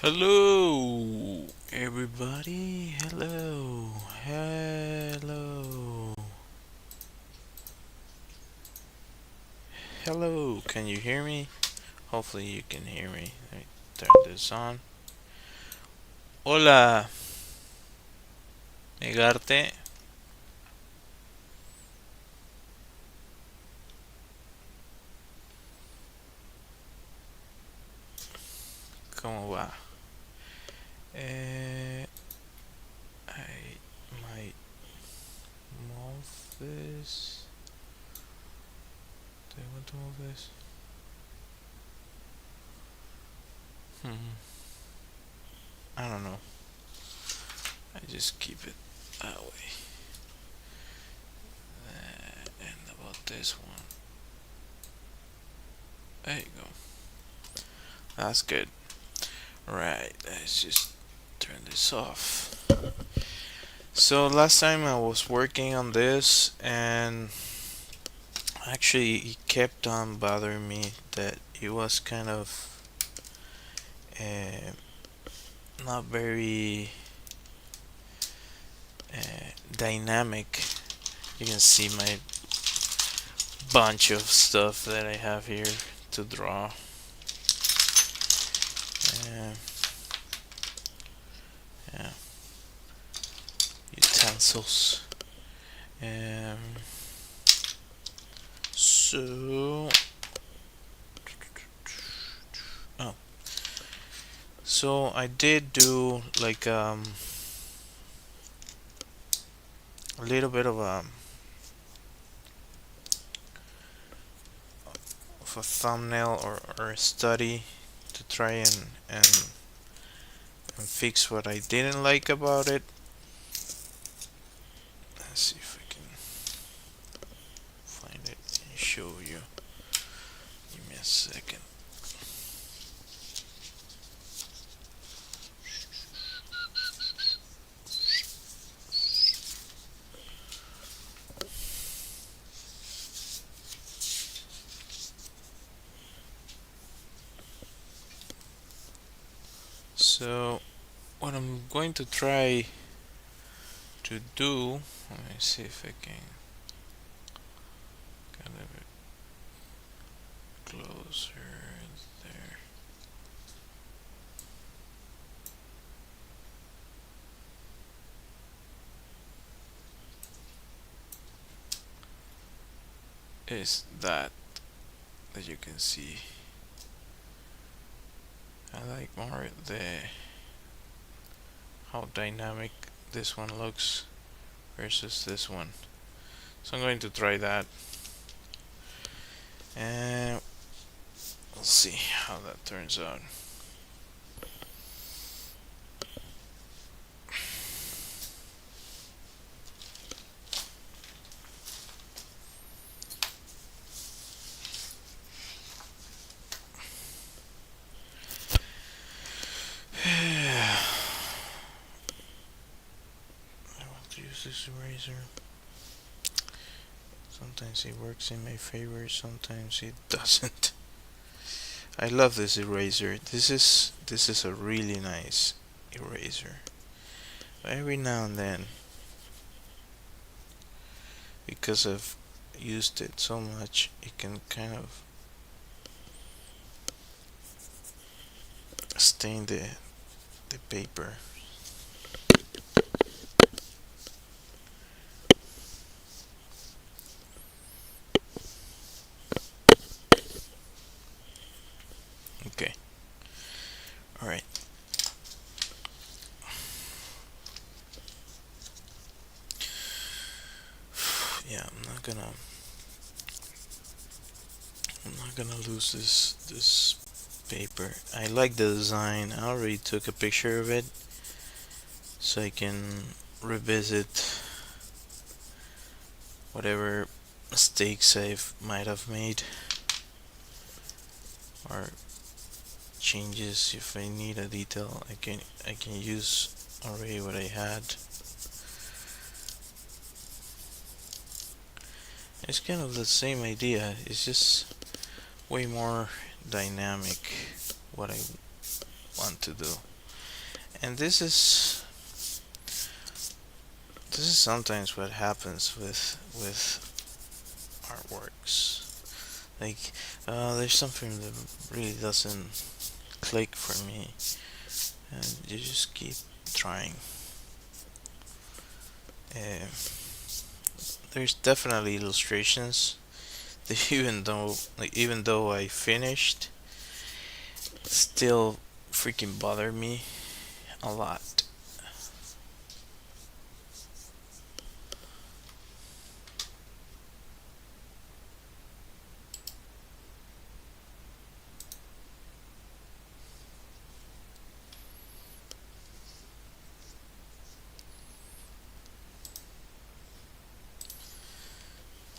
Hello, everybody. Hello, hello, hello. Can you hear me? Hopefully, you can hear me. Let me turn this on. Hola, negarte. ¿Cómo va? I might move this. Do I want to move this? Hmm. I don't know. I just keep it that way. And about this one. There you go. That's good. Right, let's just turn this off. So last time I was working on this and actually it kept on bothering me that it was kind of uh, not very dynamic. You can see my bunch of stuff that I have here to draw. Uh, yeah, utensils. Um, so, oh, so I did do like a little bit of a thumbnail or a study to try and fix what I didn't like about it. Let's see if I can find it and show you. Give me a second. So what I'm going to try to do, let me see if I can get a little bit closer there. Is that you can see. I like more the how dynamic this one looks versus this one. So I'm going to try that and we'll see how that turns out. I want to use this eraser. Sometimes it works in my favor, sometimes it doesn't. I love this eraser. This is a really nice eraser. Every now and then, because I've used it so much, it can kind of stain the paper. Okay. All right. Yeah, I'm not gonna lose this paper. I like the design. I already took a picture of it so I can revisit whatever mistakes I might have made or changes. If I need a detail, I can use already what I had. It's kind of the same idea. It's just way more dynamic what I want to do. And this is sometimes what happens with artworks. Like, there's something that really doesn't click for me, and you just keep trying. Uh, there's definitely illustrations that even though I finished, still freaking bother me a lot.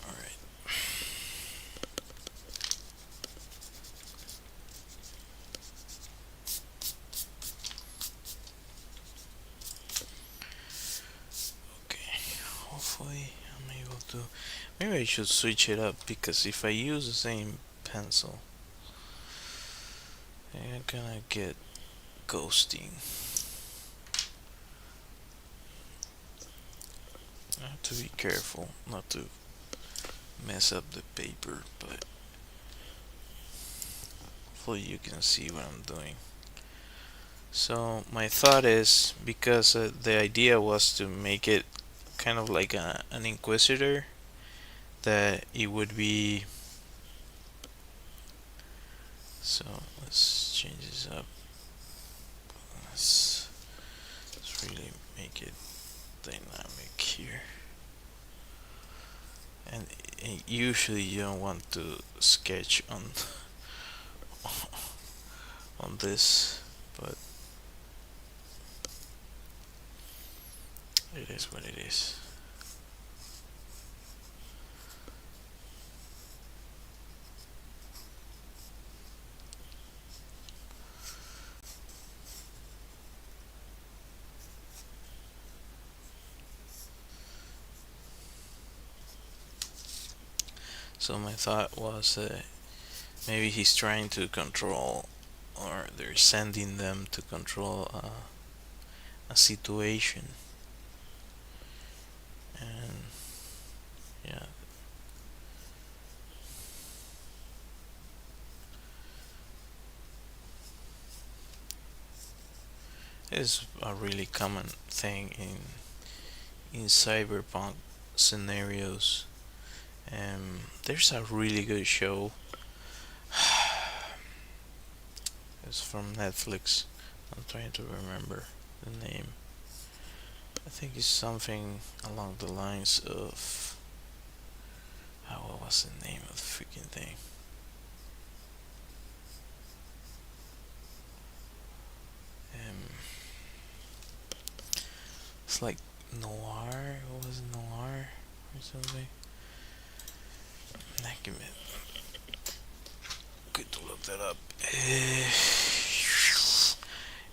All right. Okay. Hopefully, I'm able to. Maybe I should switch it up because if I use the same pencil, I'm gonna get ghosting. I have to be careful not to mess up the paper, but hopefully you can see what I'm doing. So my thought is, because the idea was to make it kind of like an inquisitor, that it would be. So let's change this up. Let's really make it dynamic here. And usually you don't want to sketch on on this, but it is what it is. So my thought was maybe he's trying to control, or they're sending them to control a situation, and yeah, it's a really common thing in cyberpunk scenarios. There's a really good show. It's from Netflix. I'm trying to remember the name. I think it's something along the lines of. What was the name of the freaking thing? Um, it's like noir. What was it, noir or something? Nah, give me. Good to look that up.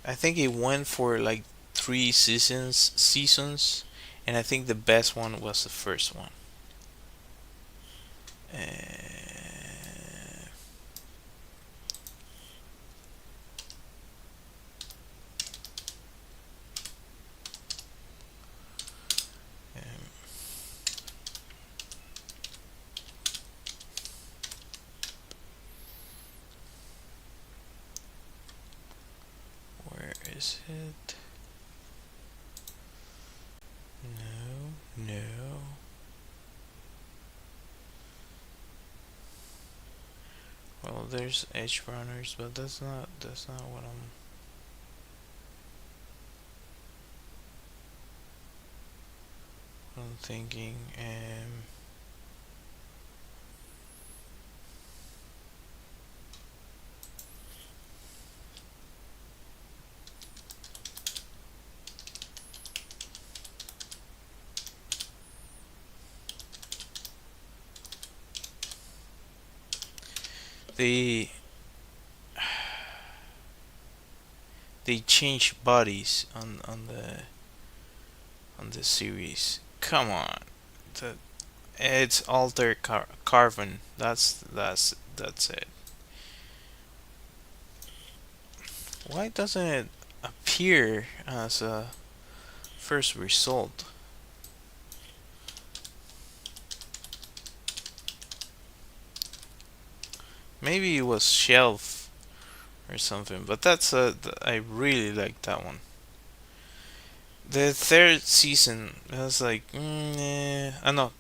I think it went for like 3 seasons, and I think the best one was the first one. Um, where is it? No, no. Well, there's edge runners, but that's not what I'm thinking. They they change bodies on the series. Come on, the, it's Alter Carbon. That's it. Why doesn't it appear as a first result. Maybe it was shelf or something, but I really like that one. The third season has like no,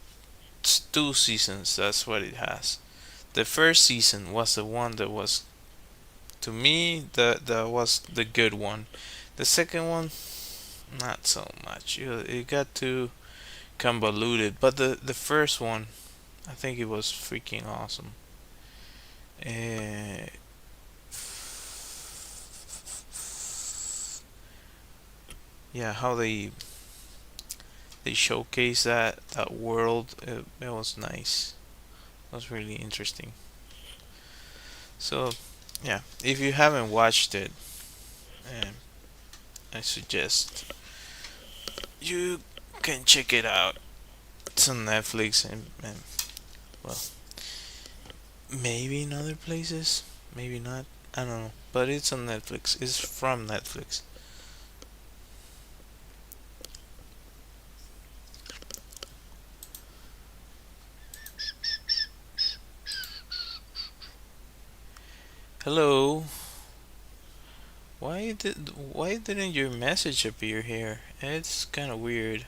it's 2 seasons. That's what it has. The first season was the one that was, to me, that was the good one. The second one, not so much. It got too convoluted. But the first one, I think it was freaking awesome. Uh, yeah, how they showcase that world. It was nice. It was really interesting. So, yeah, if you haven't watched it, um, I suggest you can check it out. It's on Netflix and well, maybe in other places, maybe not. I don't know, but it's on Netflix. It's from Netflix. Hello. Why didn't your message appear here? It's kind of weird.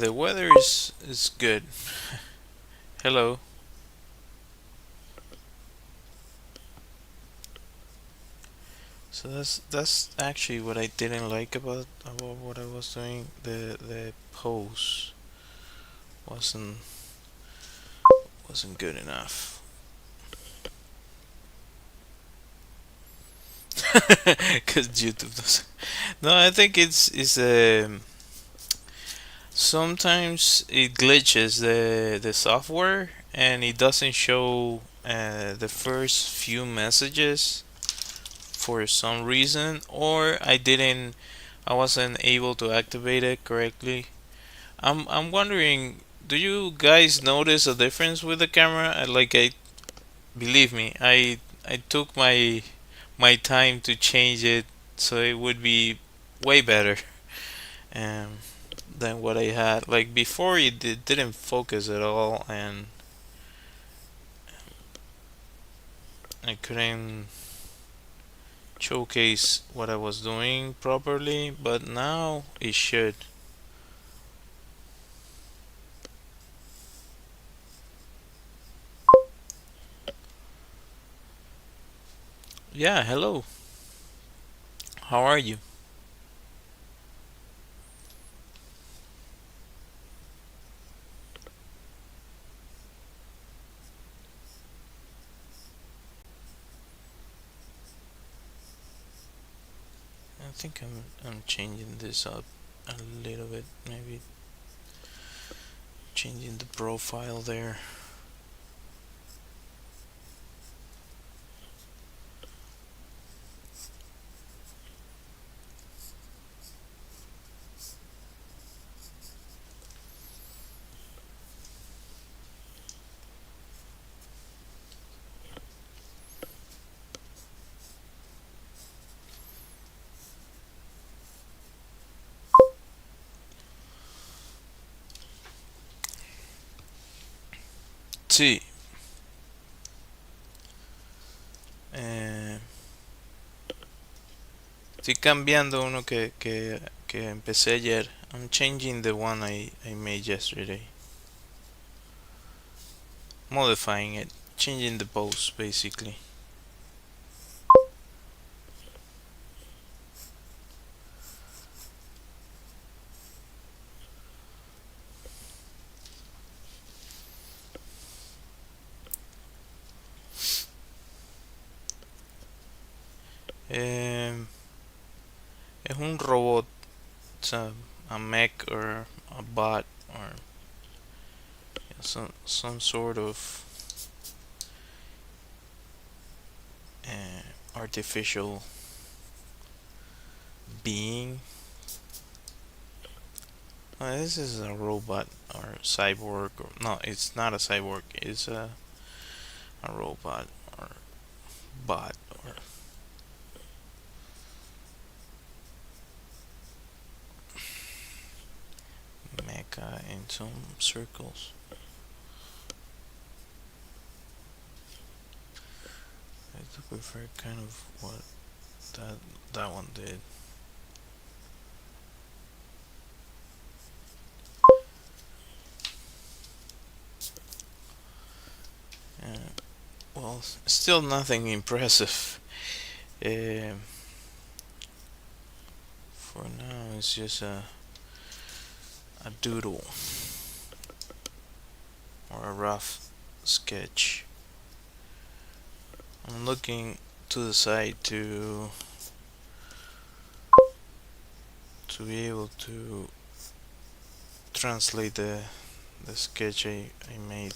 The weather is good. Hello. So that's actually what I didn't like about what I was doing. The pose wasn't wasn't good enough. Cause YouTube does. No, I think it's sometimes it glitches the software and it doesn't show the first few messages for some reason, or I wasn't able to activate it correctly. I'm wondering, do you guys notice a difference with the camera? Like, I believe me, I took my time to change it so it would be way better um, than what I had. Like before, didn't focus at all, and I couldn't showcase what I was doing properly. But now it should. Yeah, hello. How are you? I think I'm changing this up a little bit. Maybe changing the profile there. Sí. Eh, Estoy cambiando uno que empecé ayer. I'm changing the one I made yesterday. Modifying it. Changing the pose, basically. Eh, es un robot. It's a mech or a bot or some sort of artificial being. This is a robot or cyborg. Or, no, it's not a cyborg. It's a robot or bot or mecha in some circles. I do prefer kind of what that that one did. Uh, well, still nothing impressive. Um for now, it's just a doodle or a rough sketch. I'm looking to the side to be able to translate the sketch I made.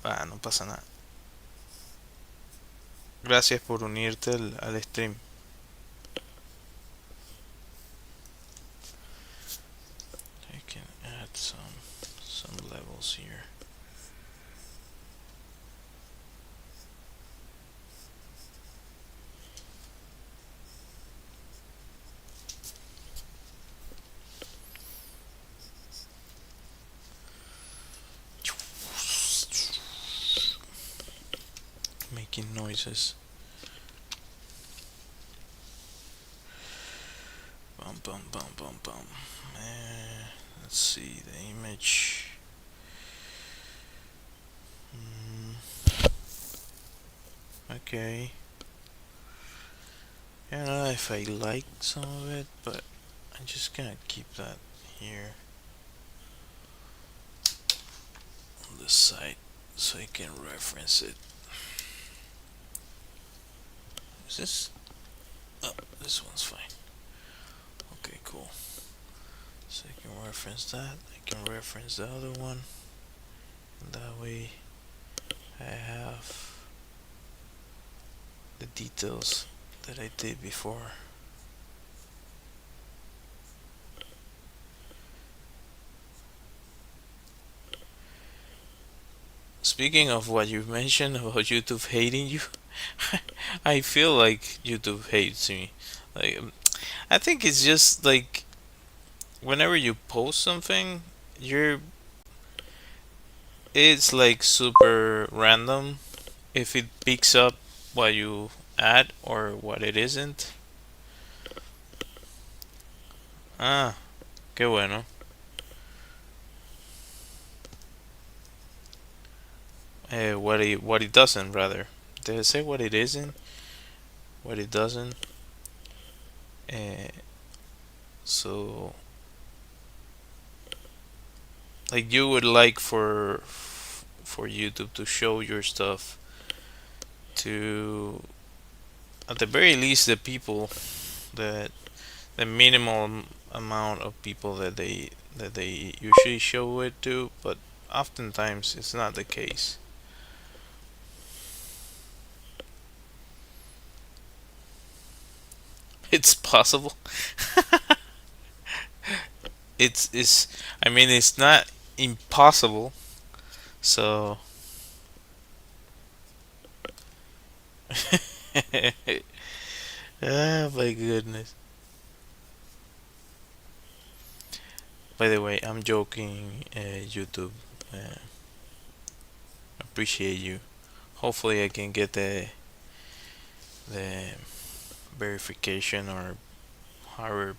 Ah, no pasa nada. Gracias por unirte al stream. I can add some levels here. Making noises. Bum bum bum bum bum. Let's see the image. Okay. I don't know if I like some of it, but I'm just gonna keep that here on the side so I can reference it. Is this? Oh, this one's fine. Okay, cool. So I can reference that. I can reference the other one. And that way I have the details that I did before. Speaking of what you mentioned about YouTube hating you, I feel like YouTube hates me. Like, I think it's just like whenever you post something, you're it's like super random if it picks up what you add or what it isn't. Ah, qué bueno. What it doesn't rather. Did I say what it isn't? What it doesn't? Uh, so like you would like for YouTube to show your stuff to at the very least the people that the minimal amount of people that they usually show it to, but oftentimes it's not the case. It's possible. It's I mean it's not impossible. So ah my goodness. By the way, I'm joking. YouTube, appreciate you. Hopefully, I can get the verification or however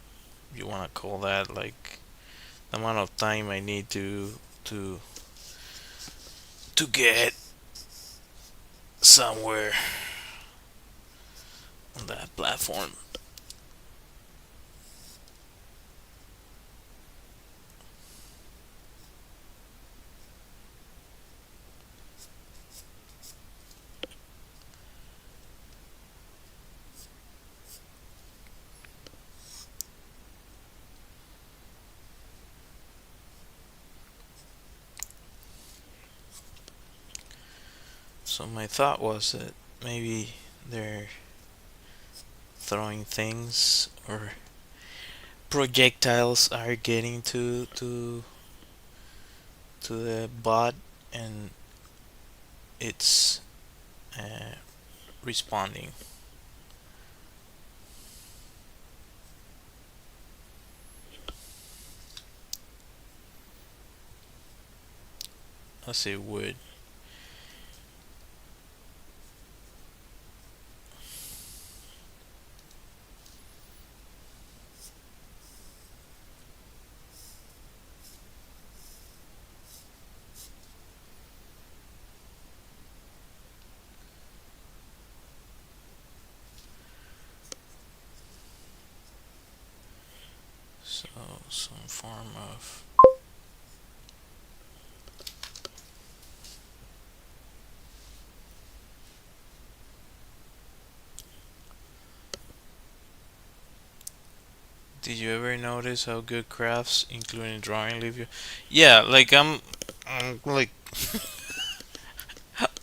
you want to call that, like the amount of time I need to to get somewhere on that platform. So my thought was that maybe they're throwing things or projectiles are getting to the bot and it's uh, responding. Let's say would. So some form of Did you ever notice how good crafts, including drawing, leave you? Yeah, like I'm like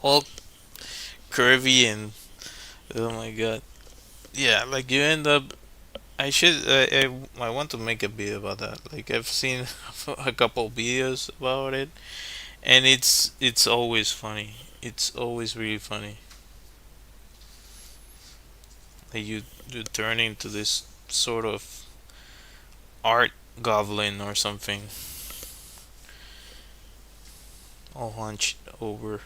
all curvy and oh my god. Yeah, like you end up. I should. I want to make a video about that. Like I've seen a couple videos about it, and it's always funny. It's always really funny. Like you turn into this sort of art goblin or something, all hunched over.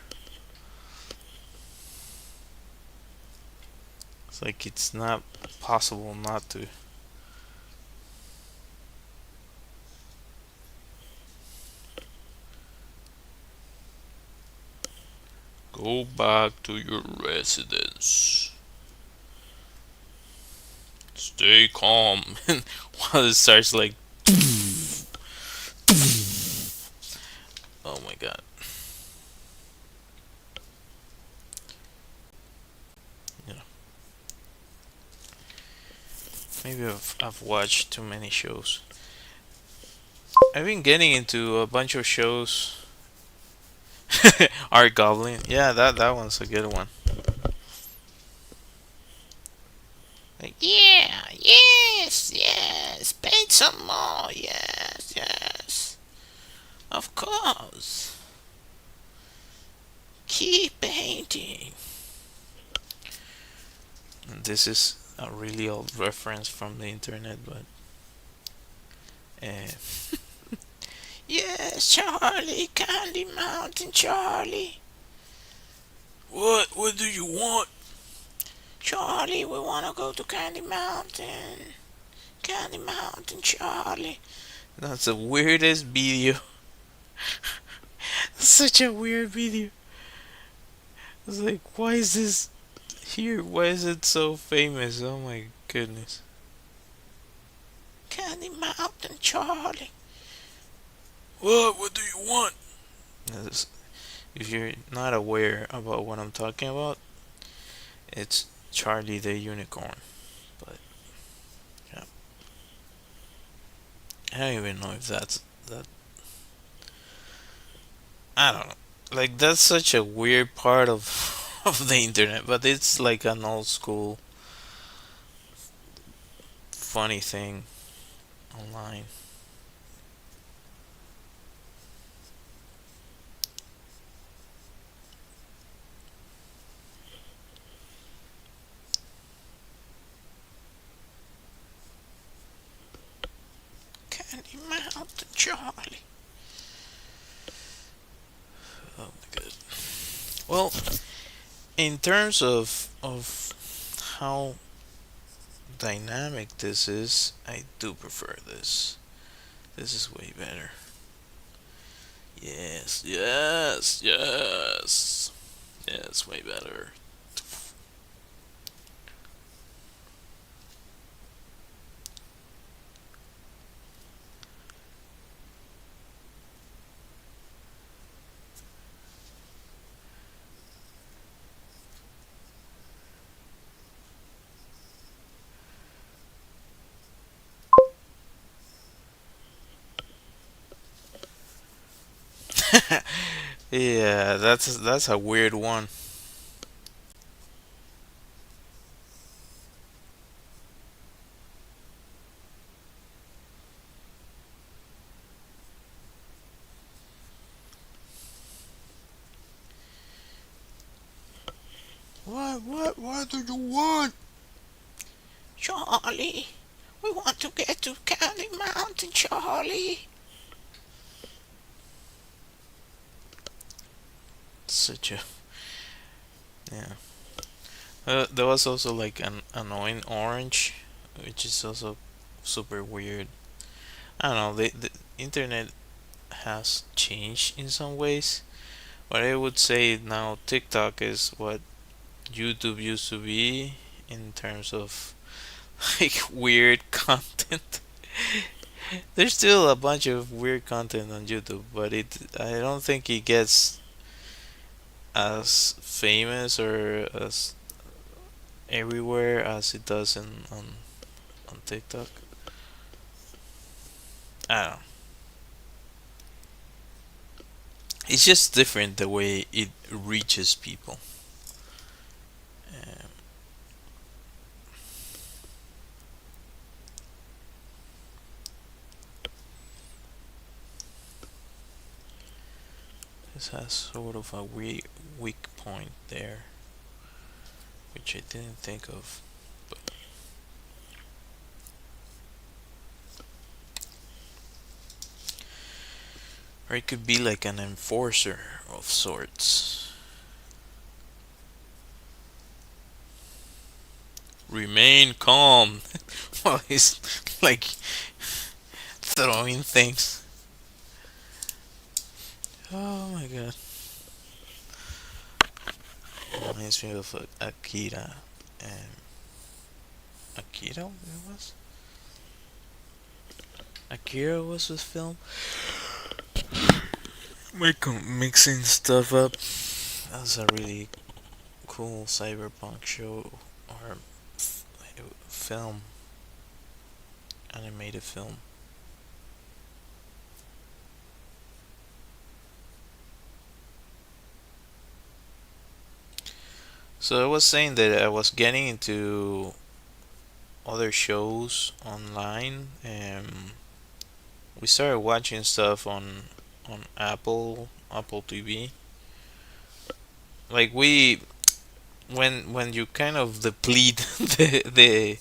It's like it's not possible not to. Go back to your residence. Stay calm. While it starts like, oh my god. You know, maybe I've watched too many shows. I've been getting into a bunch of shows. Art Goblin. Yeah, that one's a good one. Like, yeah, yes, yes. Paint some more. Yes, yes. Of course. Keep painting. This is a really old reference from the internet, but uh, yes, Charlie, Candy Mountain, Charlie. What? What do you want? Charlie, we wanna go to Candy Mountain. Candy Mountain, Charlie. That's the weirdest video. Such a weird video. It's like, why is this here? Why is it so famous? Oh my goodness. Candy Mountain, Charlie. What? What do you want? If you're not aware about what I'm talking about, it's Charlie the Unicorn. But yeah, I don't even know if that's that. I don't know. Like that's such a weird part of of the internet, but it's like an old school funny thing online. Candy Mountain Charlie. Oh my god. Well, in terms of how dynamic this is, I do prefer this. This is way better. Yes, yes, yes. Yes, way better. Yeah, that's a weird one. What do you want? Charlie, we want to get to Candy Mountain, Charlie. Such a yeah. There was also like an annoying orange, which is also super weird. I don't know. The internet has changed in some ways, but I would say now TikTok is what YouTube used to be in terms of like weird content. There's still a bunch of weird content on YouTube, but I don't think it gets as famous or as everywhere as it does on TikTok. I don't know. It's just different the way it reaches people. Um, this has sort of a weak point there, which I didn't think of. But, or it could be like an enforcer of sorts. Remain calm. Well, he's like throwing things. Oh my god. Reminds me of Akira. Um, Akira? It was? Akira was this film? Mixing stuff up. That was a really cool cyberpunk show or film, animated film. So I was saying that I was getting into other shows online, and we started watching stuff on Apple TV. Like we when you kind of deplete the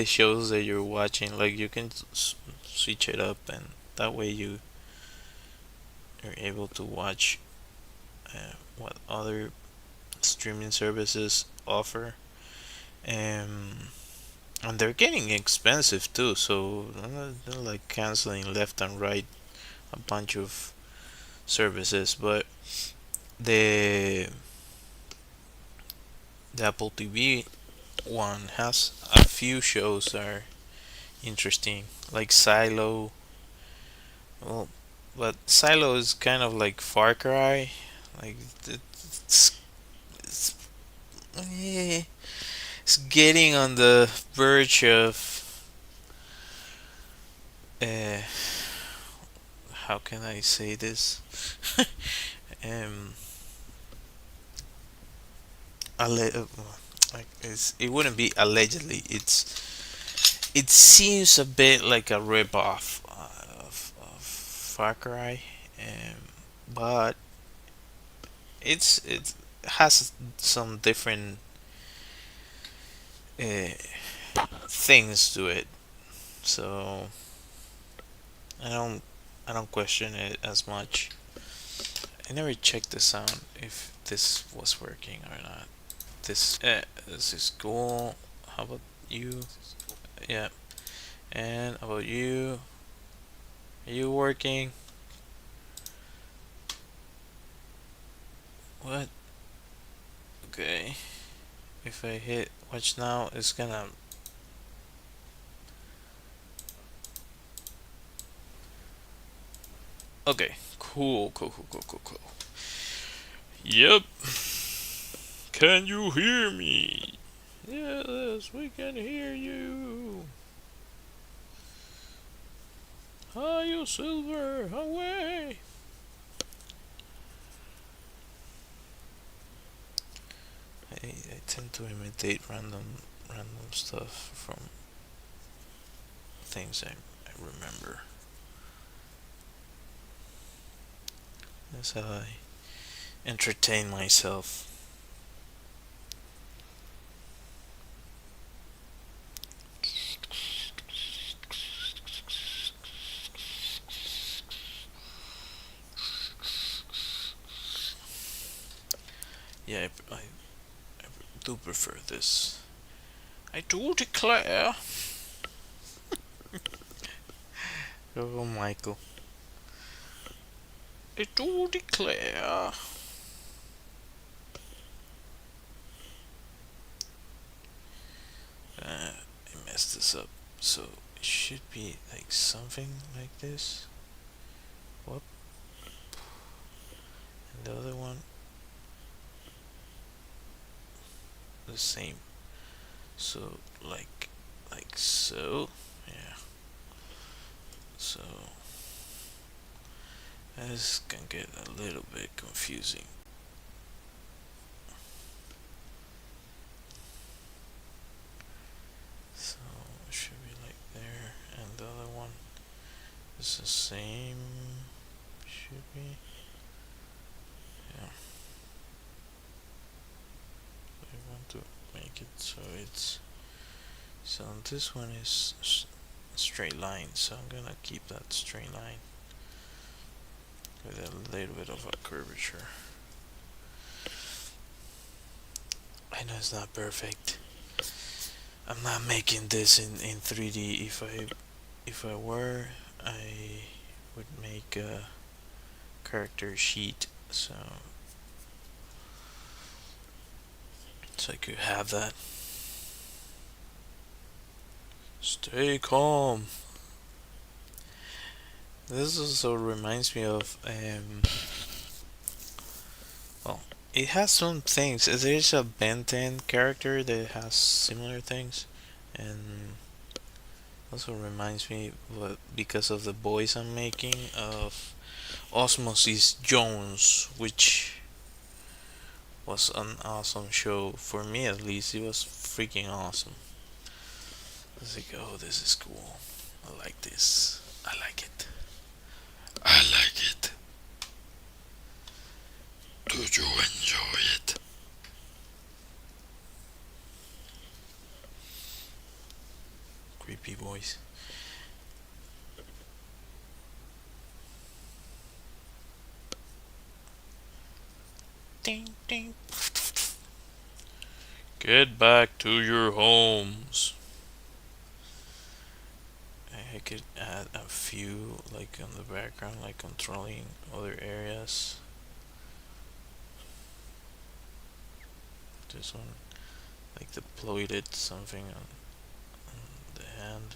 shows that you're watching, like you can switch it up, and that way you're able to watch what other streaming services offer. Um, and they're getting expensive too, so they're like canceling left and right a bunch of services. But the the Apple TV one has a few shows that are interesting, like Silo. Well, but Silo is kind of like Far Cry, like it's, eh, it's getting on the verge of uh, how can I say this? um, like it wouldn't be allegedly. It seems a bit like a ripoff of Far Cry, but it has some different uh, things to it. So I don't I don't question it as much. I never checked the sound if this was working or not. This is cool. How about you? Yeah. And about you? Are you working? What? Okay. If I hit watch now, it's gonna. Okay. Cool. Cool. Cool. Cool. Cool. Cool. Yep. Can you hear me? Yes, we can hear you. Hi, you silver, away! I tend to imitate random stuff from things I remember. That's how I entertain myself. Yeah, I do prefer this. I do declare. Oh, Michael. I do declare. I messed this up. So it should be like something like this. Whoop. And the other one, the same. So like so. Yeah. So this can get a little bit confusing. So it should be like there, and the other one is the same. Should be. Yeah. I want to make it so it's. So this one is straight line, so I'm gonna keep that straight line with a little bit of a curvature. I know it's not perfect. I'm not making this in 3D. If I were, I would make a character sheet so I could have that. Stay calm. This also reminds me of well, it has some things. There's a Ben 10 character that has similar things, and also reminds me, because of the voice I'm making, of Osmosis Jones, which was an awesome show for me. At least it was freaking awesome. I was like, oh, this is cool. I like this. I like it. I like it. Do you enjoy it? Creepy voice. Ding, ding. Get back to your homes. I could add a few, like on the background, like controlling other areas. This one, like deployed something on the hand.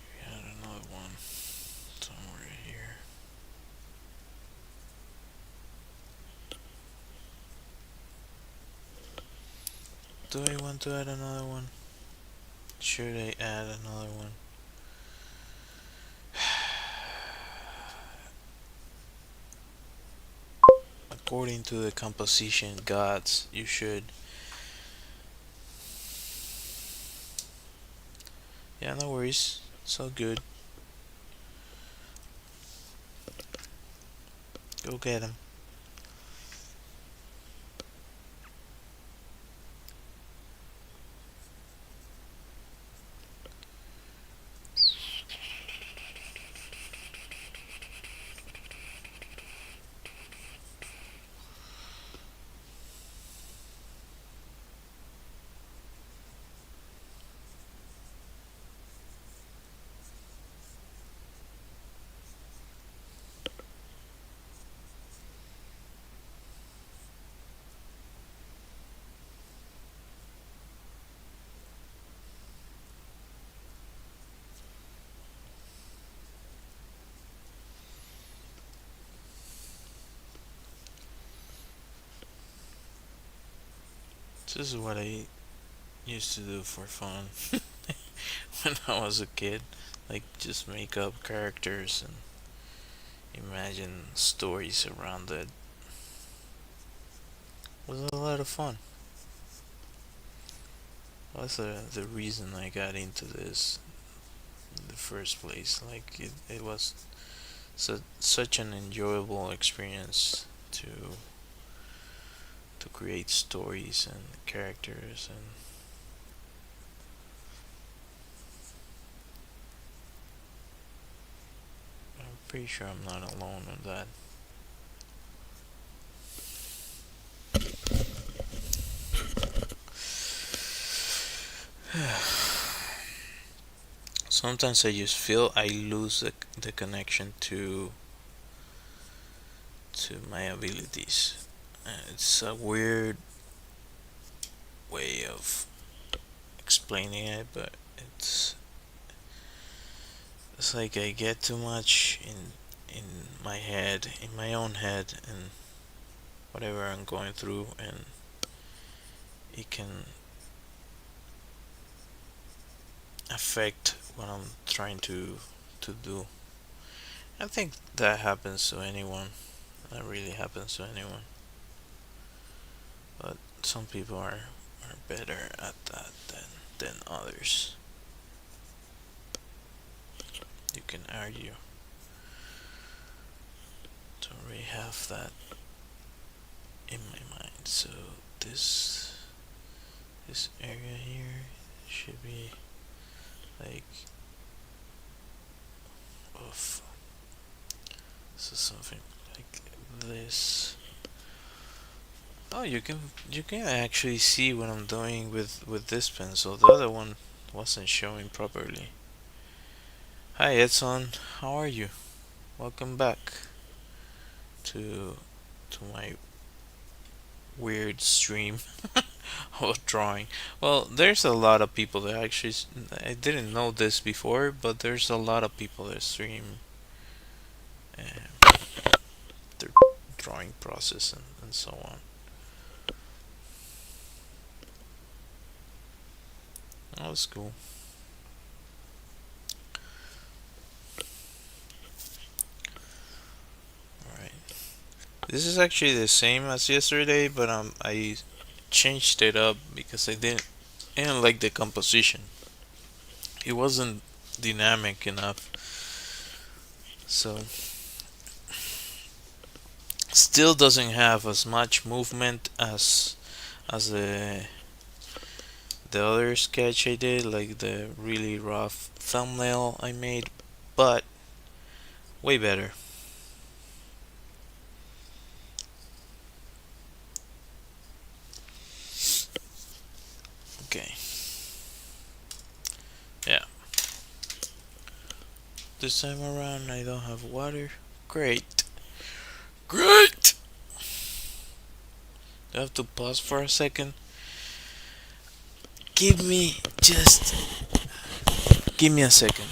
We had another one somewhere here. Do I want to add another one? Should I add another one? According to the composition gods, you should. Yeah, no worries. It's all good. Go get him. This is what I used to do for fun when I was a kid. Like, just make up characters and imagine stories around it. It was a lot of fun. That's the reason I got into this in the first place. Like, it was such an enjoyable experience to create stories and characters, and I'm pretty sure I'm not alone in that. Sometimes I just feel I lose the connection to my abilities. It's a weird way of explaining it, but it's like I get too much in my head, in my own head, and whatever I'm going through, and it can affect what I'm trying to do. I think that happens to anyone. That really happens to anyone. But some people are better at that than others. You can argue. Don't really have that in my mind. So this this area here should be like of so something like this. Oh, you can actually see what I'm doing with this pencil. The other one wasn't showing properly. Hi Edson, how are you? Welcome back to my weird stream of drawing. Well, there's a lot of people that actually I didn't know this before, but there's a lot of people that stream uh, their drawing process and so on. Oh, that's cool. All right. This is actually the same as yesterday, but I changed it up because I didn't like the composition. It wasn't dynamic enough. So still doesn't have as much movement as the other sketch I did, like the really rough thumbnail I made, but way better. Okay. Yeah. This time around I don't have water. Great. Great! Do I have to pause for a second? Just give me a second.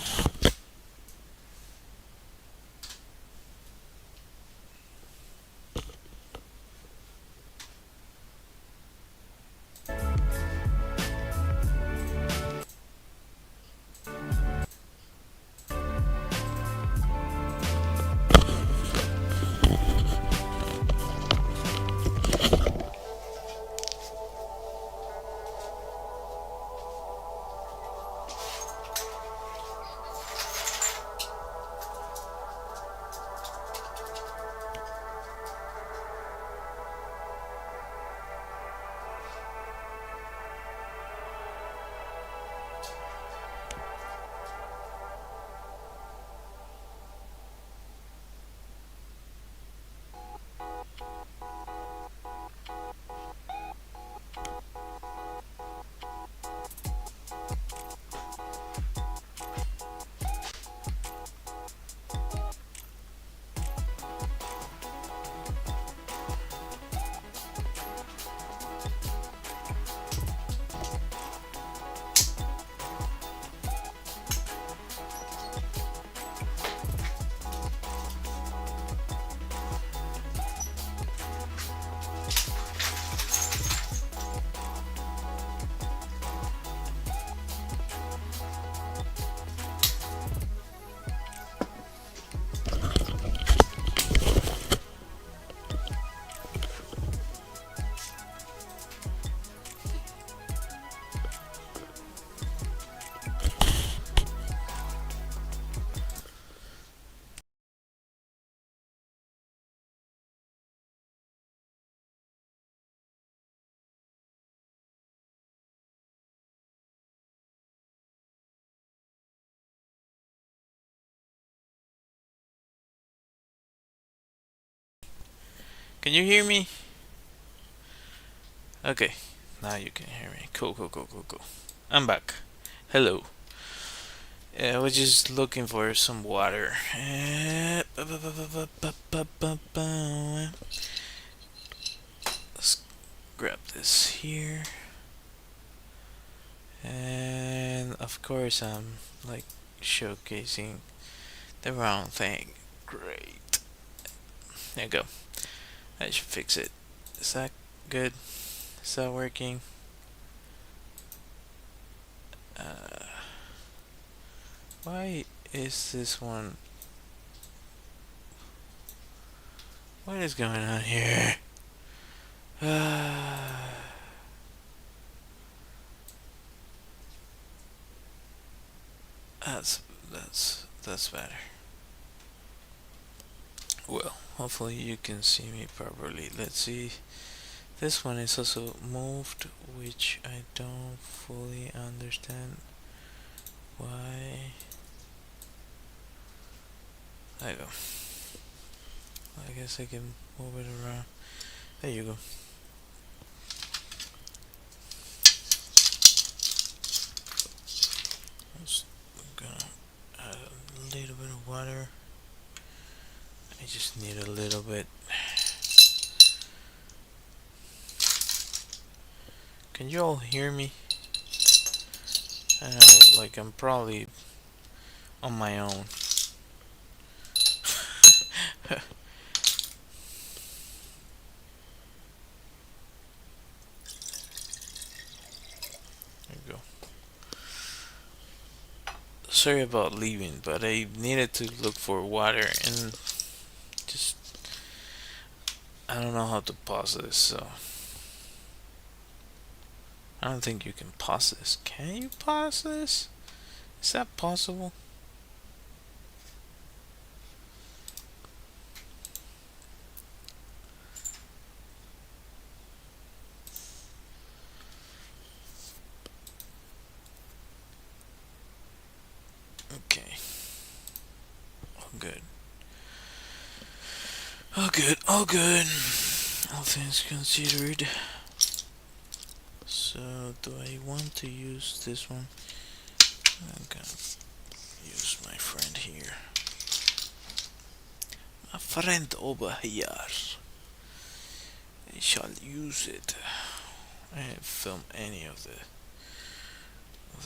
Can you hear me? Okay, now you can hear me. Cool, cool, cool, cool, cool. I'm back. Hello. I was just looking for some water. Let's grab this here. And of course, I'm like showcasing the wrong thing. Great. There you go. I should fix it. Is that good? Is that working? Uh, why is this one? What is going on here? That's that's better. Well, hopefully you can see me properly. Let's see. This one is also moved, which I don't fully understand why. There you go. I guess I can move it around. There you go. I'm gonna add a little bit of water. I just need a little bit. Can you all hear me? I know, like I'm probably on my own. There you go. Sorry about leaving, but I needed to look for water and just I don't know how to pause this, so I don't think you can pause this. Can you pause this? Is that possible? Okay. All good. All good. All good. All things considered. So, do I want to use this one? I'm gonna use my friend here. My friend over here. I shall use it. I didn't film any of the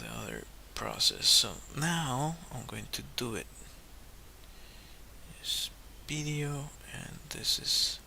other process. So now I'm going to do it. This video and this is